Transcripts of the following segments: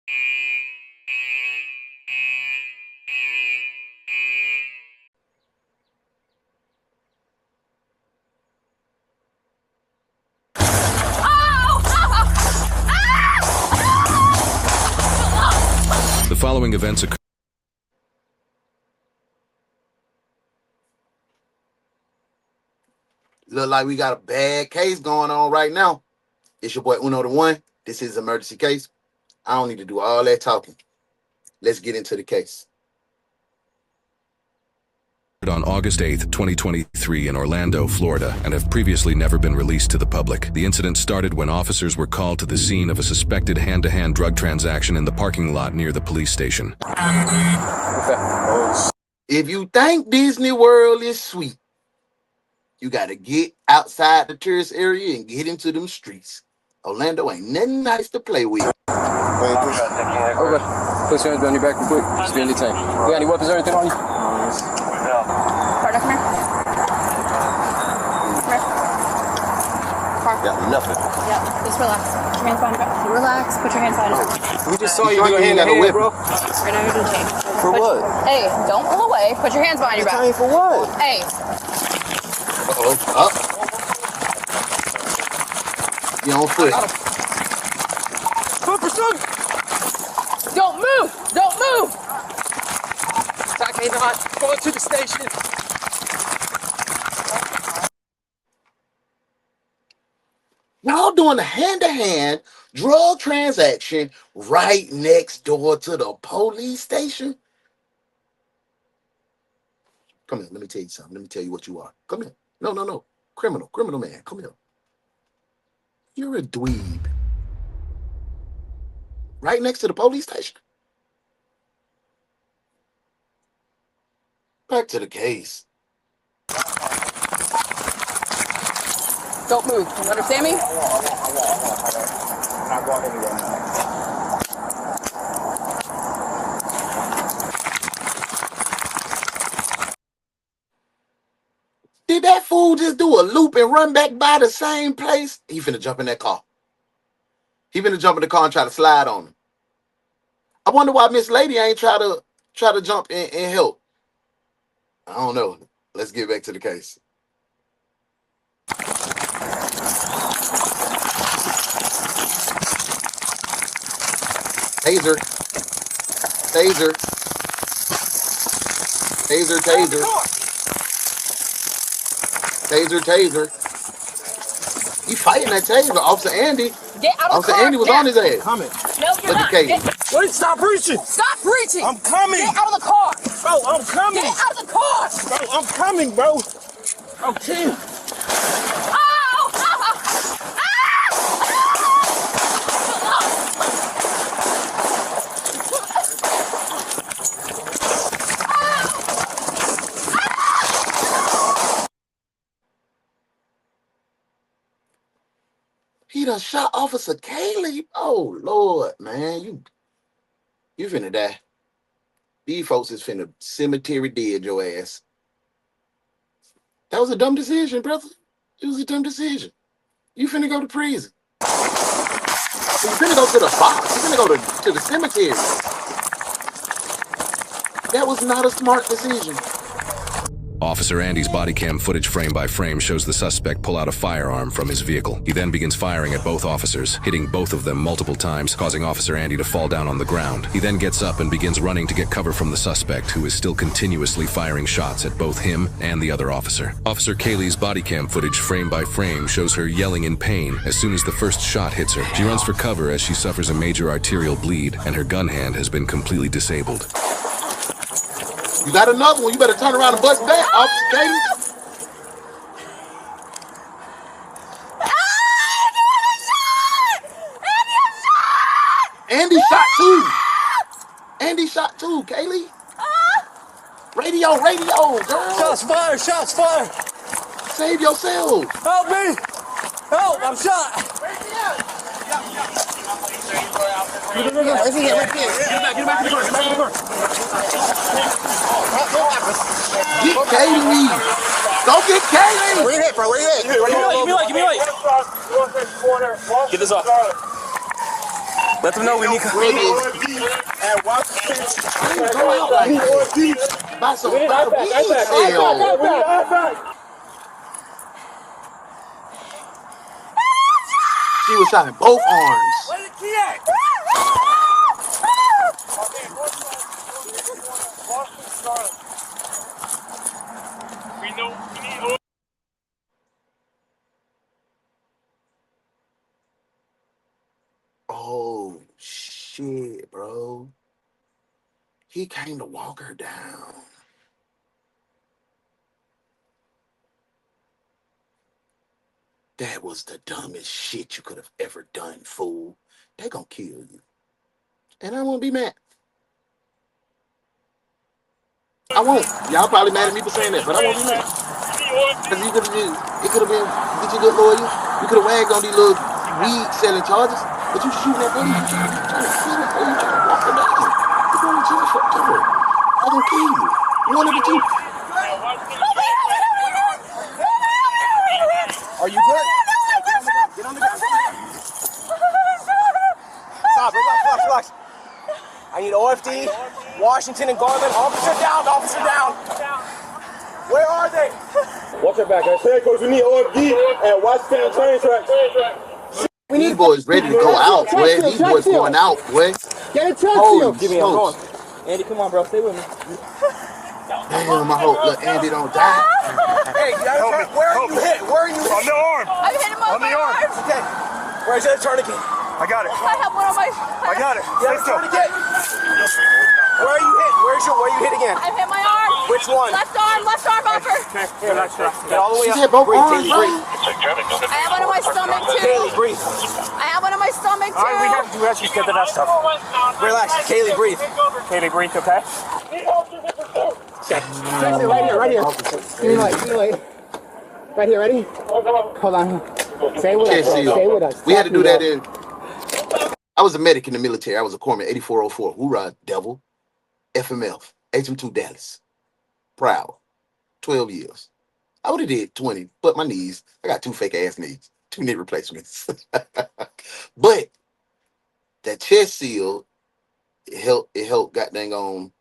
The following events occur. Look like we got a bad case going on right now. It's your boy UnoDaOne. This is an emergency case. I don't need to do all that talking. Let's get into the case. On August 8th, 2023 in Orlando, Florida, and have previously never been released to the public. The incident started when officers were called to the scene of a suspected hand-to-hand drug transaction in the parking lot near the police station. If you think Disney World is sweet, you got to get outside the tourist area and get into them streets. Orlando ain't nothing nice to play with. Okay. Put your hands on your back real quick. Just be detained. You got any weapons or anything on you? Partner, come here. Come here. Car. Yeah, nothing. Yeah, just relax. Put your hands behind your back. Relax. Put your hands behind your back. We just saw you go hand to hand, bro. Right now you're detained. For what? Hey, don't pull away. Put your hands behind your back. For what? Hey. Up. You on foot. Don't move. Don't move. Okay, not going to the station. Y'all doing a hand-to-hand drug transaction right next door to the police station? Come here, let me tell you something. Let me tell you what you are. Come here. No. Criminal man. Come here. You're a dweeb. Right next to the police station. Back to the case. Don't move. You understand me? I'm not going anywhere. Did that fool just do a loop and run back by the same place? He finna jump in that car. He finna jump in the car and try to slide on him. I wonder why Miss Lady ain't try to jump in and help. I don't know. Let's get back to the case. Taser. Taser. Taser, taser. Taser, taser. He fighting that taser. Officer Andy. Get out of the car. Officer Andy was on his ass. Coming. No, you're not. Wait, stop reaching. Stop reaching. I'm coming. Get out of the car. Bro, I'm coming. Get out of the car. Bro, I'm coming, bro. Okay. He done shot Officer Kaylee. Oh, Lord, man. You finna die. These folks is finna cemetery dead your ass. That was a dumb decision, brother. It was a dumb decision. You finna go to prison. You finna go to the box. You finna go to the cemetery. That was not a smart decision. Officer Andy's body cam footage frame by frame shows the suspect pull out a firearm from his vehicle. He then begins firing at both officers, hitting both of them multiple times, causing Officer Andy to fall down on the ground. He then gets up and begins running to get cover from the suspect, who is still continuously firing shots at both him and the other officer. Officer Kaylee's body cam footage frame by frame shows her yelling in pain as soon as the first shot hits her. She runs for cover as she suffers a major arterial bleed, and her gun hand has been completely disabled. You got another one. You better turn around and bust back, Officer Katie. Andy shot too. Andy shot too, Kaylee. Radio, girl. Shots fired, shots fired. Save yourself. Help me. Help, I'm shot. Get back to the car. Get Kaylee. Go get Kaylee. Where you at, bro? Where you at? Give me light. Get this off. Let them know we need. Greg is. I didn't go out like that. By some weed sale. She was shot in both arms. Where's the key at? Oh shit, bro. He came to walk her down. That was the dumbest shit you could have ever done, fool. They gonna kill you. And I won't be mad. I won't. Y'all probably mad at me for saying that, but I won't be mad. Because you could have been, it could have been, get you a good lawyer. You could have wagged on these little weed selling charges, but you shooting at police, you trying to kill her, or you trying to walk her down. You're going to jail forever. I'm gonna kill you. One of the two. Are you good? Get on the ground. Stop, relax. I need OFD, Washington and Garland. Officer down. Where are they? Watch your back, guys. We need OFD and Washington train tracks. These boys ready to go out, boy. These boys going out, boy. Get a check seal. Give me a phone. Andy, come on, bro. Stay with me. Damn, I hope look, Andy don't die. Hey, where are you hit? On the arm. I'm hitting him on my arm. Okay. Where's your tourniquet? I got it. I have one on my. I got it. You have a tourniquet? Where are you hit? Where you hit again? I've hit my arm. Which one? Left arm upper. Here, get all the way She's up. hit both Breathe, arms, Kaylee, bro. breathe. I have one on my stomach too. Kaylee, breathe. I have one on my stomach too. All right, we have to just get to that stuff. Relax. Kaylee, breathe. Kaylee, breathe, okay? Right here. Give me light. Right here, ready? Hold on. Stay with us. We had to do that in. I was a medic in the military. I was a corpsman, 8404. Hoorah, devil. FMF. HM2 Dallas. Proud. 12 years. I would have did 20, but my knees. I got 2 fake ass knees. 2 knee replacements. But that chest seal, it helped god dang on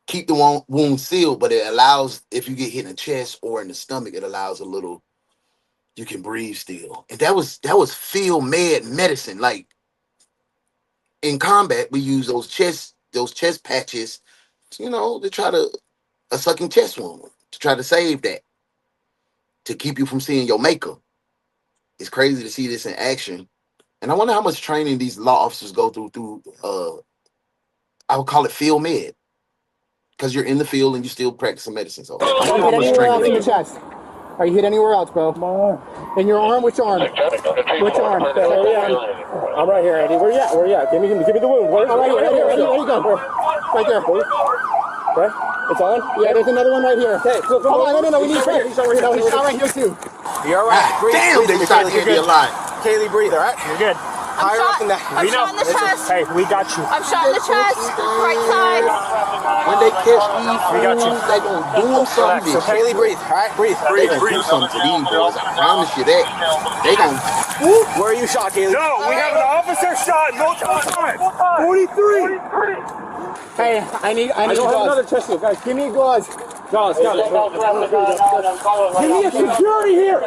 keep the wound sealed, but it allows, if you get hit in the chest or in the stomach, it allows a little, you can breathe still. And that was field medicine. Like in combat, we use those chest patches, to try to a sucking chest wound, to try to save that, to keep you from seeing your maker. It's crazy to see this in action. And I wonder how much training these law officers go through I would call it field med. Because you're in the field and you're still practicing medicine. So I wonder how much training in the chest. Are you hit anywhere else, bro? In your arm? Which arm? Which arm? I'm right here, Andy. Where you at? Give me the wound. Right here. Where you go? Right there. Okay. It's on? Yeah, there's another one right here. Okay. Hold on. No. We need to. He's over here. No, he's right here too. You're all right. God damn, they shot Andy alive. Kaylee, breathe, all right? You're good. Higher up than that. I'm shot in the chest. Hey, we got you. I'm shot in the chest. Right side. When they catch these fools, they gonna do them something. So Kaylee, breathe, all right? Breathe. They gonna do something to these boys. I promise you that. They gonna. Where are you shot, Kaylee? No, we have an officer shot. No time. 43. Hey, I need another chest seal. Guys, give me a gauze. Gauze, got it. Give me a security here.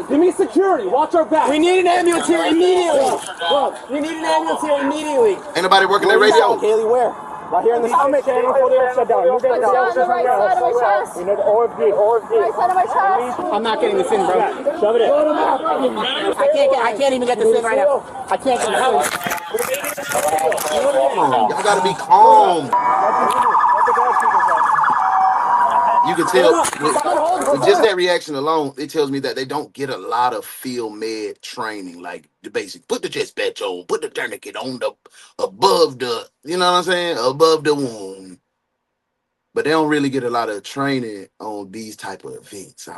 Give me security. Watch our back. We need an ambulance here immediately. We need an ambulance here immediately. Ain't nobody working that radio? Kaylee, where? Right here in the stomach. Hold it upside down. Move that On the right side of my chest. We know the OFD. Right side of my chest. I'm not getting this in, bro. Shove it in. I can't even get this in right now. I can't get this in. Y'all gotta be calm. You can tell with just that reaction alone, it tells me that they don't get a lot of field med training, like the basic. Put the chest patch on, put the tourniquet on above the, you know what I'm saying, above the wound. But they don't really get a lot of training on these type of events,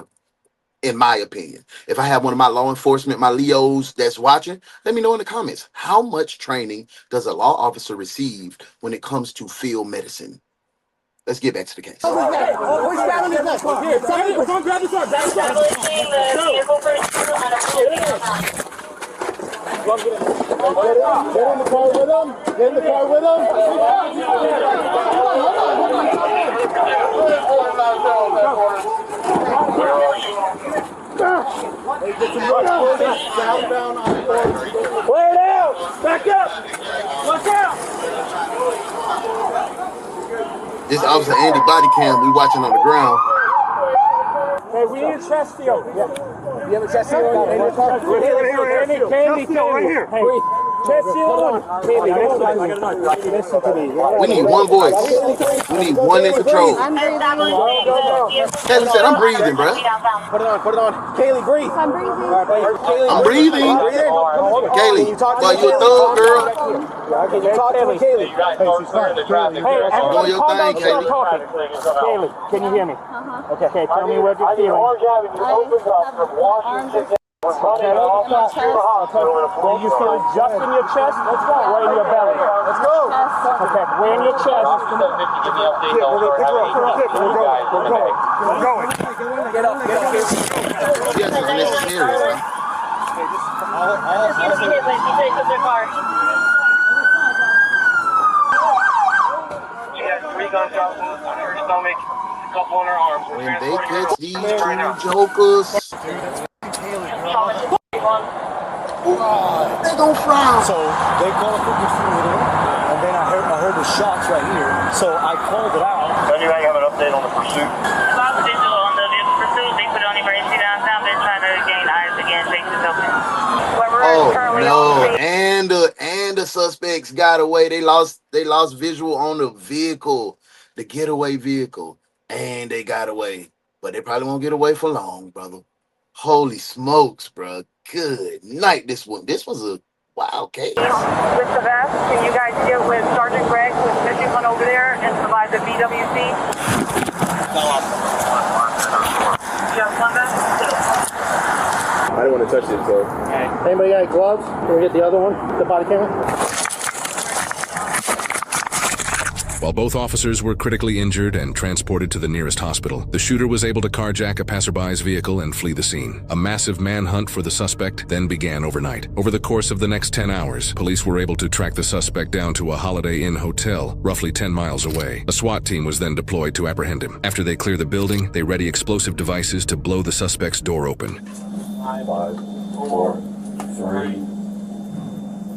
in my opinion. If I have one of my law enforcement, my Leos that's watching, let me know in the comments, how much training does a law officer receive when it comes to field medicine? Let's get back to the case. Here, someone grab this arm. in the car with him. Get in the car with him. Clear it out. Back up. Watch out. This Officer Andy body cam we watching on the ground. Hey, we need a chest seal. Yeah. You have a chest seal in your car? Candy, right here. Hey, chest seal on. Candy, listen to me. We need one voice. We need one in control. Kaylee said, I'm breathing, bro. Put it on. Kaylee, breathe. I'm breathing. I'm breathing. Kaylee, well, you a thug, girl. Can you talk to me, Kaylee? Hey, doing your thing, Kaylee. Kaylee, can you hear me? Okay, tell me what you're feeling. Do you feel just in your chest? Let's go. Or in your belly? Let's go. Okay, where in your chest? We're going. Get up. Yes, and it's serious, man. She has 3 gunshots on her stomach, a couple on her arms. When they catch these two jokers, they gon' frown. So they called for funeral, and then I heard the shots right here. So I called it out. Don't you have an update on the pursuit? Bob Digital on the pursuit. They put on emergency downtown. They're trying to gain eyes again. Faces open. Oh no! And the suspects got away. They lost visual on the vehicle, the getaway vehicle, and they got away. But they probably won't get away for long, brother. Holy smokes, bro! Good night. This was a wild case. With the vest, can you guys get with Sergeant Greg, who's fishing one over there, and provide the BWC? You have one vest? I didn't want to touch it, so. Anybody got gloves? Can we get the other one? The body camera? While both officers were critically injured and transported to the nearest hospital, the shooter was able to carjack a passerby's vehicle and flee the scene. A massive manhunt for the suspect then began overnight. Over the course of the next 10 hours, police were able to track the suspect down to a Holiday Inn hotel, roughly 10 miles away. A SWAT team was then deployed to apprehend him. After they clear the building, they ready explosive devices to blow the suspect's door open. 5, 4, 3.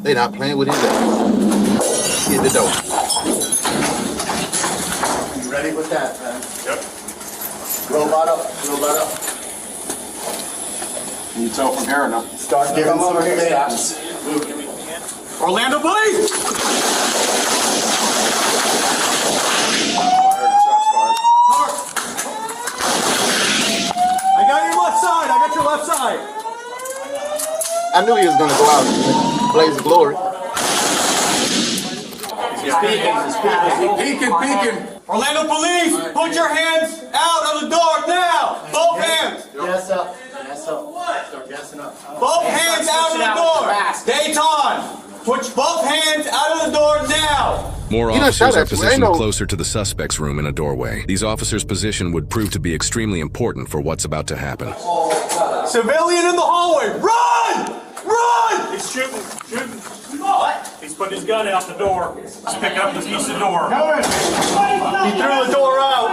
They not playing with his ass. Hit the door. You ready with that, man? Yep. Robot up. Can you tell from here or no? Start giving some commands. Orlando police! I got your left side. I knew he was gonna go out and blaze of glory. Peeking. Orlando police, put your hands out of the door now. Both hands. Yes up. Start gassing up. Both hands out of the door. Dayton, put both hands out of the door now. More You done officers shot are at you. Ain't positioned no- closer to the suspect's room in a doorway. These officers' position would prove to be extremely important for what's about to happen. Civilian in the hallway. Run! He's shooting. What? He's putting his gun out the door. He's picking up the piece of door. He threw the door out.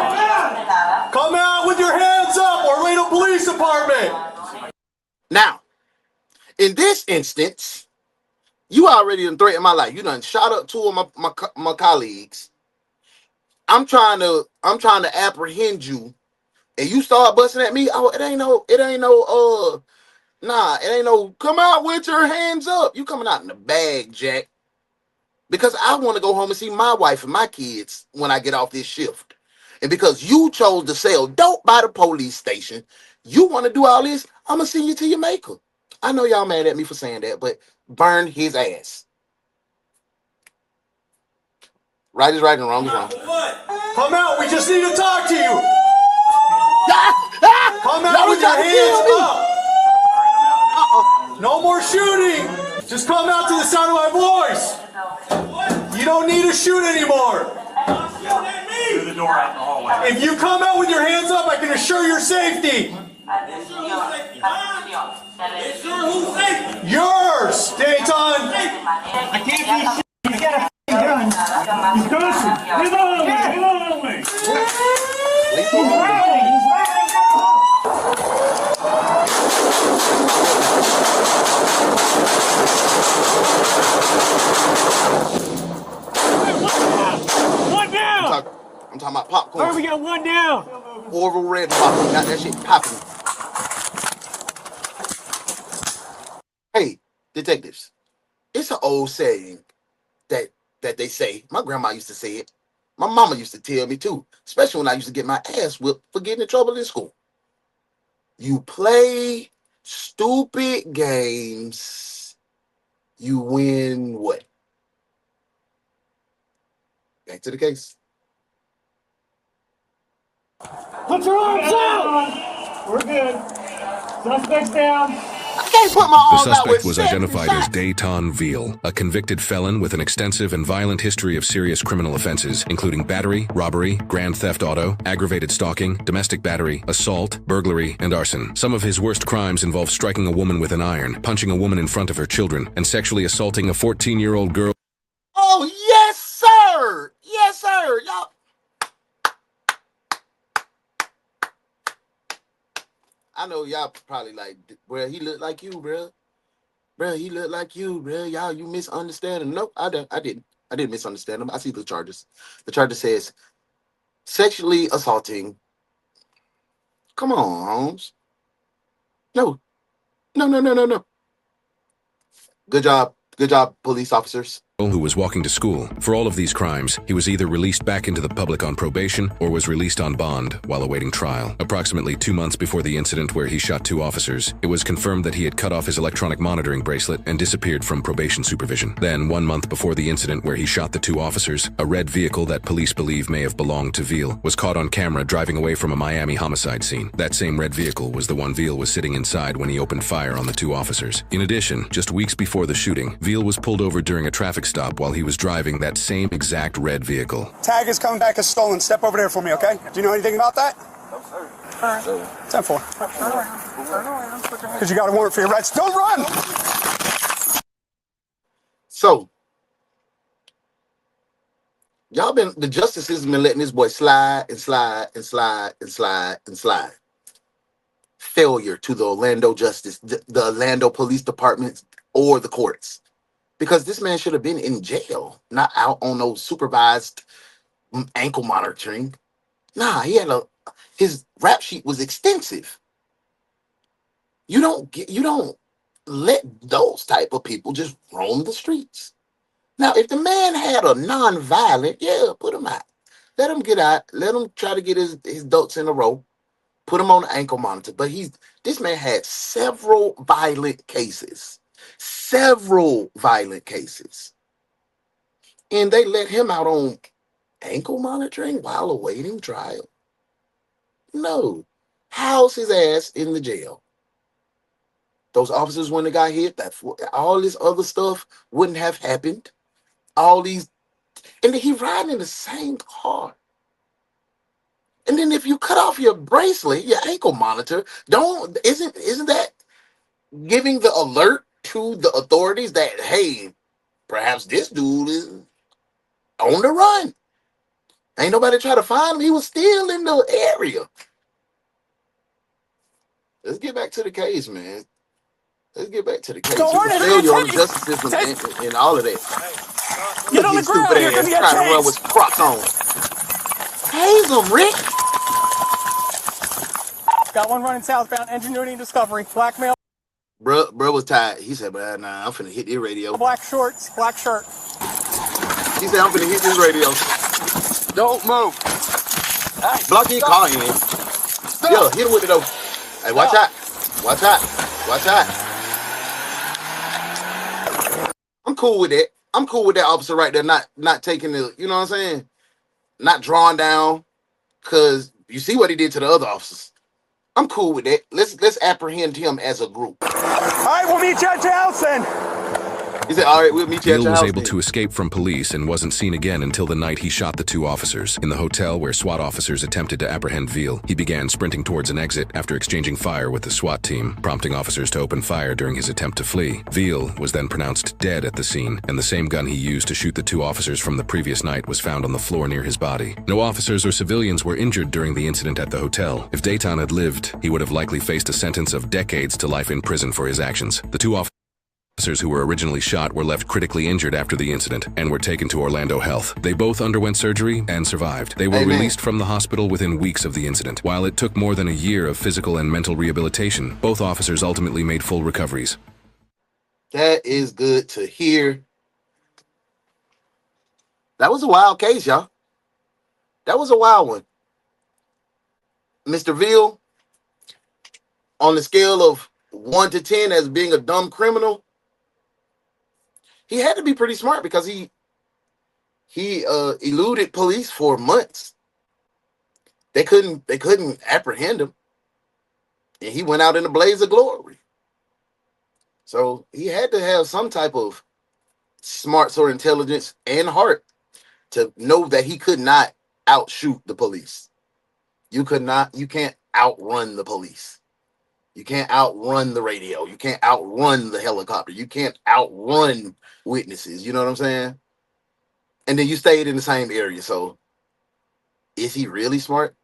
Come out with your hands up, Orlando Police Department. Now, in this instance, you already done threatened my life. You done shot up 2 of my colleagues. I'm trying to apprehend you, and you start busting at me. Oh, it ain't no. Come out with your hands up. You coming out in the bag, Jack. Because I want to go home and see my wife and my kids when I get off this shift. And because you chose to sell dope by the police station, you want to do all this, I'm going to send you to your maker. I know y'all mad at me for saying that, but burn his ass. Right is right and wrong is wrong. Come out, we just need to talk to you. Come out Y'all with your trying to hands kill me. up. No more shooting. Just come out to the sound of my voice. You don't need to shoot anymore. Through the door out in the hallway. If you come out with your hands up, I can assure your safety. Yes, sir. Who's safe? Yours, Dayton. I can't do shit. You got a gun. He's cussing. Get on me. Get on me. Leave him alone. One down. I'm talking about popcorn. All right, we got one down. Orville Red popcorn. Got that shit popping. Hey, detectives. It's an old saying that they say. My grandma used to say it. My mama used to tell me too, especially when I used to get my ass whipped for getting in trouble in school. You play stupid games, you win what? Back to the case. Put your arms out. We're good. Suspect's down. I can't put my The arms out suspect with was 70 identified as shots. Dayton Veal, a convicted felon with an extensive and violent history of serious criminal offenses, including battery, robbery, grand theft auto, aggravated stalking, domestic battery, assault, burglary, and arson. Some of his worst crimes involve striking a woman with an iron, punching a woman in front of her children, and sexually assaulting a 14-year-old girl. Oh, yes, sir. Yes, sir. Y'all. I know y'all probably like, bro, he looked like you, bro. Bro, he looked like you, bro. Y'all, you misunderstand him. Nope, I didn't. I didn't misunderstand him. I see the charges. The charges says sexually assaulting. Come on, Holmes. No. No. Good job. Good job, police officers. Who was walking to school. For all of these crimes, he was either released back into the public on probation or was released on bond while awaiting trial. Approximately 2 months before the incident where he shot 2 officers, it was confirmed that he had cut off his electronic monitoring bracelet and disappeared from probation supervision. Then, 1 month before the incident where he shot the 2 officers, a red vehicle that police believe may have belonged to Veal was caught on camera driving away from a Miami homicide scene. That same red vehicle was the one Veal was sitting inside when he opened fire on the 2 officers. In addition, just weeks before the shooting, Veal was pulled over during a traffic stop while he was driving that same exact red vehicle. Tag is coming back as stolen. Step over there for me, okay? Do you know anything about that? No, sir. 10-4. Because you got a warrant for your rights. Don't run! So, y'all the justice system been letting this boy slide and slide and slide and slide and slide. Failure to the Orlando Justice, the Orlando Police Department, or the courts. Because this man should have been in jail, not out on no supervised ankle monitoring. Nah, his rap sheet was extensive. You don't let those type of people just roam the streets. Now, if the man had a non-violent, yeah, put him out. Let him get out. Let him try to get his ducks in a row. Put him on the ankle monitor. But this man had several violent cases. Several violent cases. And they let him out on ankle monitoring while awaiting trial. No. House his ass in the jail. Those officers, when they got hit, all this other stuff wouldn't have happened. And then he riding in the same car. And then if you cut off your bracelet, your ankle monitor, isn't that giving the alert to the authorities that, hey, perhaps this dude is on the run? Ain't nobody try to find him. He was still in the area. Let's get back to the case, man. Let's get back to the case. It's a failure on the justice system and all of that. Get on the ground. Stupid ass trying to run with Crocs on. Haze him, Rick. Got one running southbound, Ingenuity and Discovery, black male. Bro was tired. He said, nah, I'm finna hit this radio. Black shorts, black shirt. He said, I'm finna hit this radio. Don't move. Hey, block your car in. Yo, hit him with it though. Hey, watch out. Watch out. Watch out. I'm cool with that. I'm cool with that officer right there not taking the, you know what I'm saying? Not drawing down, because you see what he did to the other officers. I'm cool with that. Let's apprehend him as a group. All right, we'll meet you at your house then. He said, all right, we'll meet you at Veal your was house able then. to escape from police and wasn't seen again until the night he shot the 2 officers. In the hotel where SWAT officers attempted to apprehend Veal, he began sprinting towards an exit after exchanging fire with the SWAT team, prompting officers to open fire during his attempt to flee. Veal was then pronounced dead at the scene, and the same gun he used to shoot the 2 officers from the previous night was found on the floor near his body. No officers or civilians were injured during the incident at the hotel. If DaOnes had lived, he would have likely faced a sentence of decades to life in prison for his actions. The 2 officers who were originally shot were left critically injured after the incident and were taken to Orlando Health. They both underwent surgery and survived. They were released from the hospital within weeks of the incident. While it took more than a year of physical and mental rehabilitation, both officers ultimately made full recoveries. That is good to hear. That was a wild case, y'all. That was a wild one. Mr. Veal, on the scale of 1 to 10 as being a dumb criminal, he had to be pretty smart because he eluded police for months. They couldn't apprehend him, and he went out in a blaze of glory. So he had to have some type of smarts or intelligence and heart to know that he could not outshoot the police. You can't outrun the police. You can't outrun the radio. You can't outrun the helicopter. You can't outrun witnesses. You know what I'm saying? And then you stayed in the same area. So is he really smart?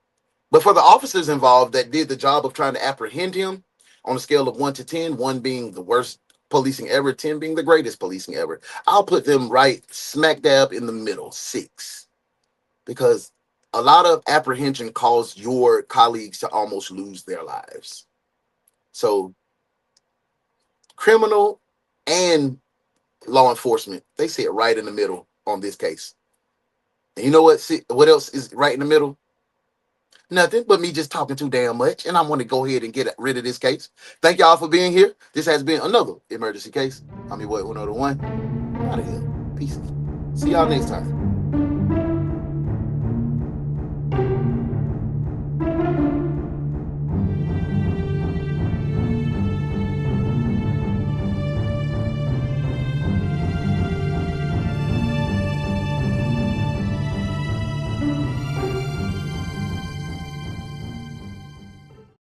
But for the officers involved that did the job of trying to apprehend him, on a scale of 1 to 10, 1 being the worst policing ever, 10 being the greatest policing ever, I'll put them right smack dab in the middle, 6. Because a lot of apprehension caused your colleagues to almost lose their lives. So criminal and law enforcement, they sit right in the middle on this case. And you know what else is right in the middle? Nothing but me just talking too damn much, and I want to go ahead and get rid of this case. Thank y'all for being here. This has been another emergency case. I'm your boy, UnoDaOne. Out of here. Peace. See y'all next time.